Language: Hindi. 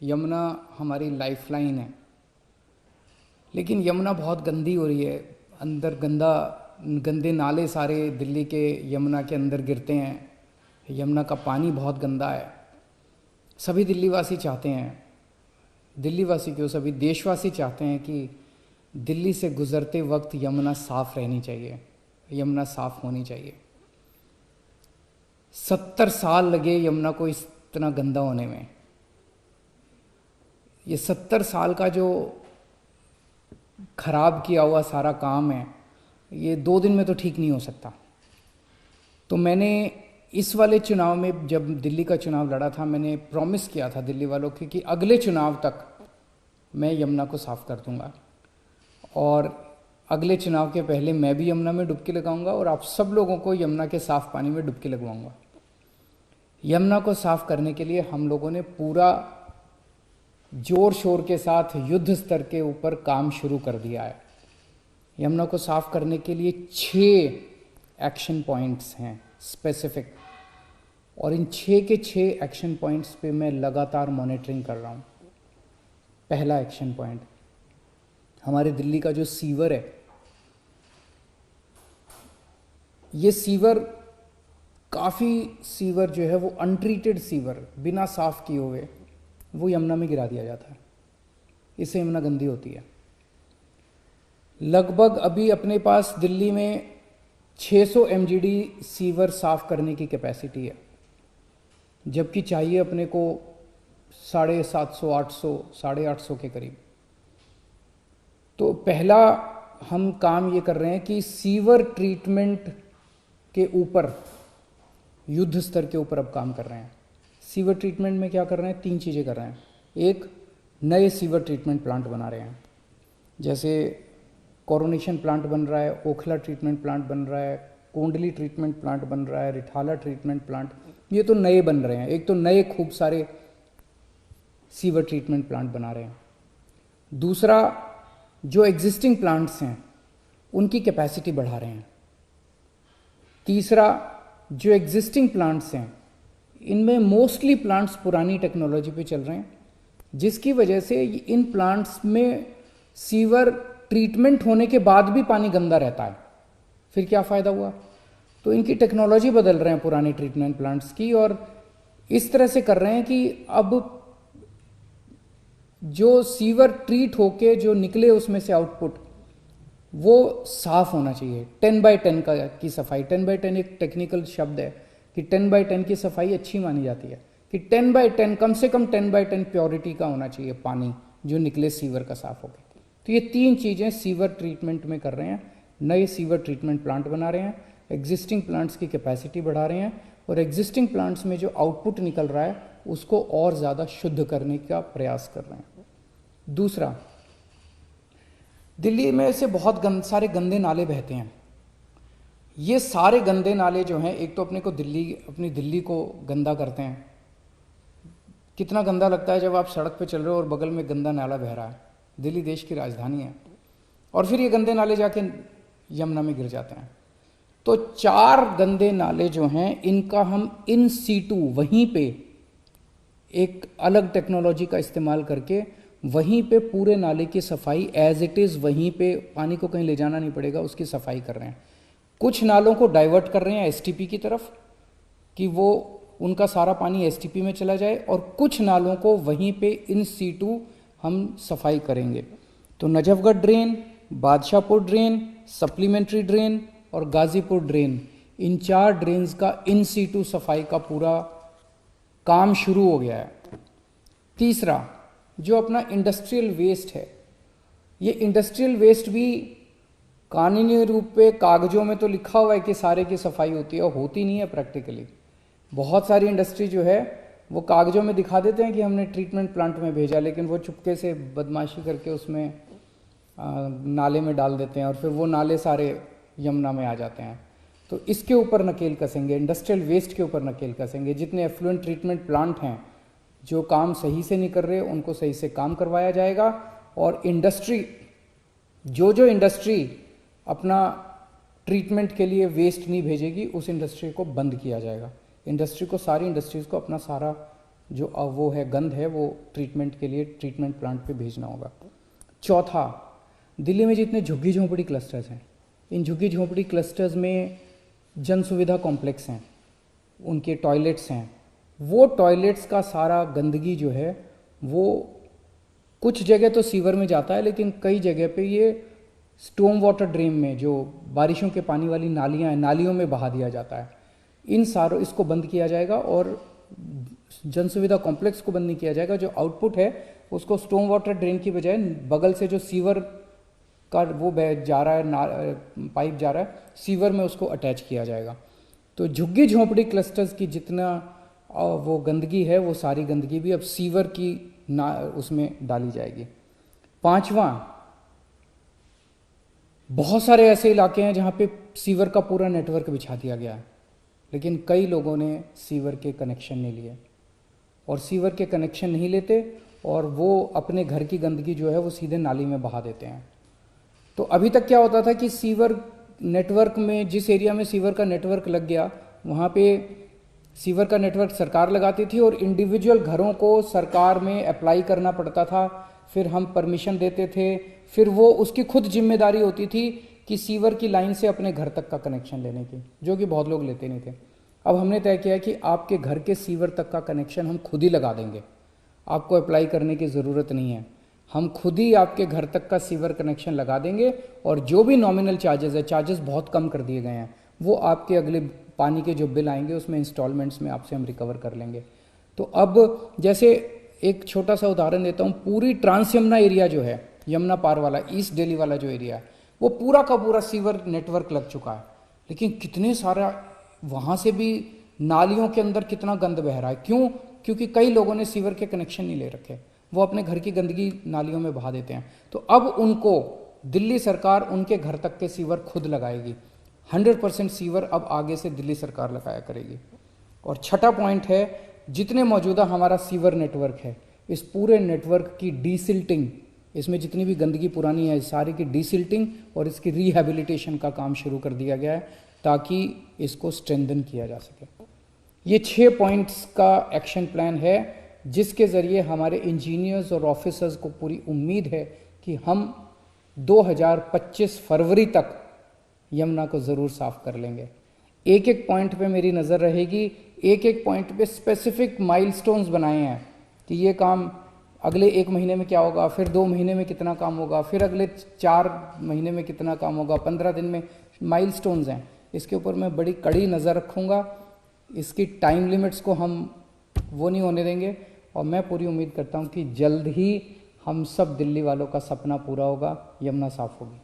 यमुना हमारी लाइफलाइन है, लेकिन यमुना बहुत गंदी हो रही है। अंदर गंदे नाले सारे दिल्ली के यमुना के अंदर गिरते हैं। यमुना का पानी बहुत गंदा है। सभी दिल्लीवासी चाहते हैं, दिल्लीवासी क्यों, सभी देशवासी चाहते हैं कि दिल्ली से गुजरते वक्त यमुना साफ रहनी चाहिए, यमुना साफ होनी चाहिए। 70 साल लगे यमुना को इतना गंदा होने में। ये 70 साल का जो खराब किया हुआ सारा काम है, ये 2 दिन में तो ठीक नहीं हो सकता। तो मैंने इस वाले चुनाव में, जब दिल्ली का चुनाव लड़ा था, मैंने प्रॉमिस किया था दिल्ली वालों को कि अगले चुनाव तक मैं यमुना को साफ कर दूंगा, और अगले चुनाव के पहले मैं भी यमुना में डुबकी लगाऊंगा और आप सब लोगों को यमुना के साफ पानी में डुबकी लगवाऊंगा। यमुना को साफ करने के लिए हम लोगों ने पूरा जोर शोर के साथ युद्ध स्तर के ऊपर काम शुरू कर दिया है। यमुना को साफ करने के लिए 6 एक्शन पॉइंट्स हैं स्पेसिफिक, और इन 6 के 6 एक्शन पॉइंट्स पे मैं लगातार मॉनिटरिंग कर रहा हूँ। पहला एक्शन पॉइंट, हमारे दिल्ली का जो सीवर है, ये सीवर, काफ़ी सीवर जो है वो अनट्रीटेड सीवर, बिना साफ किए हुए वो यमुना में गिरा दिया जाता है। इससे यमुना गंदी होती है। लगभग अभी अपने पास दिल्ली में 600 MGD सीवर साफ करने की कैपेसिटी है, जबकि चाहिए अपने को 750, 800, 850 के करीब। तो पहला हम काम ये कर रहे हैं कि सीवर ट्रीटमेंट के ऊपर, युद्ध स्तर के ऊपर अब काम कर रहे हैं। सीवर ट्रीटमेंट में क्या कर रहे हैं? 3 चीज़ें कर रहे हैं। एक, नए सीवर ट्रीटमेंट प्लांट बना रहे हैं, जैसे कोरोनेशन प्लांट बन रहा है, ओखला ट्रीटमेंट प्लांट बन रहा है, कोंडली ट्रीटमेंट प्लांट बन रहा है, रिठाला ट्रीटमेंट प्लांट, ये तो नए बन रहे हैं। एक तो नए खूब सारे सीवर ट्रीटमेंट प्लांट बना रहे हैं। दूसरा, जो एग्जिस्टिंग प्लांट्स हैं उनकी कैपेसिटी बढ़ा रहे हैं। तीसरा, जो एग्जिस्टिंग प्लांट्स हैं इनमें मोस्टली प्लांट्स पुरानी टेक्नोलॉजी पे चल रहे हैं, जिसकी वजह से इन प्लांट्स में सीवर ट्रीटमेंट होने के बाद भी पानी गंदा रहता है। फिर क्या फ़ायदा हुआ? तो इनकी टेक्नोलॉजी बदल रहे हैं पुरानी ट्रीटमेंट प्लांट्स की, और इस तरह से कर रहे हैं कि अब जो सीवर ट्रीट होके जो निकले उसमें से आउटपुट, वो साफ होना चाहिए। 10/10 की सफाई, 10/10 एक टेक्निकल शब्द है कि 10/10 की सफाई अच्छी मानी जाती है, कि 10/10 कम से कम 10/10 प्योरिटी का होना चाहिए पानी जो निकले सीवर का साफ होकर। तो ये 3 चीज़ें सीवर ट्रीटमेंट में कर रहे हैं। नए सीवर ट्रीटमेंट प्लांट बना रहे हैं, एग्जिस्टिंग प्लांट्स की कैपेसिटी बढ़ा रहे हैं, और एग्जिस्टिंग प्लांट्स में जो आउटपुट निकल रहा है उसको और ज़्यादा शुद्ध करने का प्रयास कर रहे हैं। दूसरा, दिल्ली में से बहुत सारे गंदे नाले बहते हैं। ये सारे गंदे नाले जो हैं, एक तो अपनी दिल्ली को गंदा करते हैं। कितना गंदा लगता है जब आप सड़क पे चल रहे हो और बगल में गंदा नाला बह रहा है। दिल्ली देश की राजधानी है, और फिर ये गंदे नाले जाके यमुना में गिर जाते हैं। तो 4 गंदे नाले जो हैं इनका हम इन सीटू, वहीं पे एक अलग टेक्नोलॉजी का इस्तेमाल करके वहीं पे पूरे नाले की सफाई एज इट इज़, वहीं पे, पानी को कहीं ले जाना नहीं पड़ेगा, उसकी सफाई कर रहे हैं। कुछ नालों को डाइवर्ट कर रहे हैं एसटीपी की तरफ कि वो उनका सारा पानी एसटीपी में चला जाए, और कुछ नालों को वहीं पे इन सीटू हम सफाई करेंगे। तो Najafgarh drain, Badshahpur drain, supplementary drain और गाजीपुर ड्रेन, इन 4 ड्रेन्स का इन सीटू सफाई का पूरा काम शुरू हो गया है। तीसरा, जो अपना इंडस्ट्रियल वेस्ट है, ये इंडस्ट्रियल वेस्ट भी कानूनी रूप पे कागजों में तो लिखा हुआ है कि सारे की सफाई होती है, और होती नहीं है प्रैक्टिकली। बहुत सारी इंडस्ट्री जो है वो कागजों में दिखा देते हैं कि हमने ट्रीटमेंट प्लांट में भेजा, लेकिन वो चुपके से बदमाशी करके उसमें नाले में डाल देते हैं, और फिर वो नाले सारे यमुना में आ जाते हैं। तो इसके ऊपर नकेल कसेंगे, इंडस्ट्रियल वेस्ट के ऊपर नकेल कसेंगे। जितने एफ्लुएंट ट्रीटमेंट प्लांट हैं जो काम सही से नहीं कर रहे उनको सही से काम करवाया जाएगा, और इंडस्ट्री, जो इंडस्ट्री अपना ट्रीटमेंट के लिए वेस्ट नहीं भेजेगी उस इंडस्ट्री को बंद किया जाएगा। इंडस्ट्री को, सारी इंडस्ट्रीज़ को अपना सारा जो वो है गंद है वो ट्रीटमेंट के लिए ट्रीटमेंट प्लांट पे भेजना होगा। चौथा, दिल्ली में जितने झुग्गी झोंपड़ी क्लस्टर्स हैं, इन झुग्गी झोंपड़ी क्लस्टर्स में जन सुविधा कॉम्प्लेक्स हैं, उनके टॉयलेट्स हैं, वो टॉयलेट्स का सारा गंदगी जो है वो कुछ जगह तो सीवर में जाता है, लेकिन कई जगह पे ये स्टॉर्म वाटर ड्रेन में, जो बारिशों के पानी वाली नालियाँ हैं, नालियों में बहा दिया जाता है। इन सारों इसको बंद किया जाएगा और जन सुविधा कॉम्प्लेक्स को बंद नहीं किया जाएगा। जो आउटपुट है उसको स्टॉर्म वाटर ड्रेन की बजाय बगल से जो सीवर का वो जा रहा है, पाइप जा रहा है, सीवर में उसको अटैच किया जाएगा। तो झुग्गी झोंपड़ी क्लस्टर्स की जितना वो गंदगी है वो सारी गंदगी भी अब सीवर की उसमें डाली जाएगी। पांचवा, बहुत सारे ऐसे इलाके हैं जहाँ पे सीवर का पूरा नेटवर्क बिछा दिया गया है, लेकिन कई लोगों ने सीवर के कनेक्शन नहीं लिए, और सीवर के कनेक्शन नहीं लेते और वो अपने घर की गंदगी जो है वो सीधे नाली में बहा देते हैं। तो अभी तक क्या होता था कि सीवर नेटवर्क में, जिस एरिया में सीवर का नेटवर्क लग गया वहाँ पे सीवर का नेटवर्क सरकार लगाती थी और इंडिविजुअल घरों को सरकार में अप्लाई करना पड़ता था, फिर हम परमिशन देते थे, फिर वो उसकी खुद जिम्मेदारी होती थी कि सीवर की लाइन से अपने घर तक का कनेक्शन लेने की, जो कि बहुत लोग लेते नहीं थे। अब हमने तय किया कि आपके घर के सीवर तक का कनेक्शन हम खुद ही लगा देंगे, आपको अप्लाई करने की ज़रूरत नहीं है, हम खुद ही आपके घर तक का सीवर कनेक्शन लगा देंगे और जो भी नॉमिनल चार्जेस है, चार्जेस बहुत कम कर दिए गए हैं, वो आपके अगले पानी के जो बिल आएंगे उसमें इंस्टॉलमेंट्स में आपसे हम रिकवर कर लेंगे। तो अब जैसे एक छोटा सा उदाहरण देता हूँ, पूरी ट्रांस यमुना एरिया जो है, यमुना पार वाला, ईस्ट दिल्ली वाला जो एरिया है, वो पूरा का पूरा सीवर नेटवर्क लग चुका है, लेकिन कितने सारा वहाँ से भी नालियों के अंदर कितना गंद बह रहा है। क्यों? क्योंकि कई लोगों ने सीवर के कनेक्शन नहीं ले रखे, वो अपने घर की गंदगी नालियों में बहा देते हैं। तो अब उनको दिल्ली सरकार उनके घर तक के सीवर खुद लगाएगी, 100% सीवर अब आगे से दिल्ली सरकार लगाया करेगी। और छठा पॉइंट है, जितने मौजूदा हमारा सीवर नेटवर्क है, इस पूरे नेटवर्क की डीसिल्टिंग, इसमें जितनी भी गंदगी पुरानी है सारी की डीसिल्टिंग और इसकी रिहैबिलिटेशन का काम शुरू कर दिया गया है, ताकि इसको स्ट्रेंथन किया जा सके। ये 6 पॉइंट्स का एक्शन प्लान है, जिसके ज़रिए हमारे इंजीनियर्स और ऑफिसर्स को पूरी उम्मीद है कि हम 2025 फरवरी तक यमुना को ज़रूर साफ़ कर लेंगे। एक एक पॉइंट पे मेरी नज़र रहेगी, एक एक पॉइंट पे स्पेसिफिक माइलस्टोन्स बनाए हैं कि ये काम अगले 1 महीने में क्या होगा, फिर 2 महीने में कितना काम होगा, फिर अगले 4 महीने में कितना काम होगा, 15 दिन में, माइलस्टोन्स हैं। इसके ऊपर मैं बड़ी कड़ी नज़र रखूँगा, इसकी टाइम लिमिट्स को हम वो नहीं होने देंगे, और मैं पूरी उम्मीद करता हूँ कि जल्द ही हम सब दिल्ली वालों का सपना पूरा होगा, यमुना साफ़ होगी।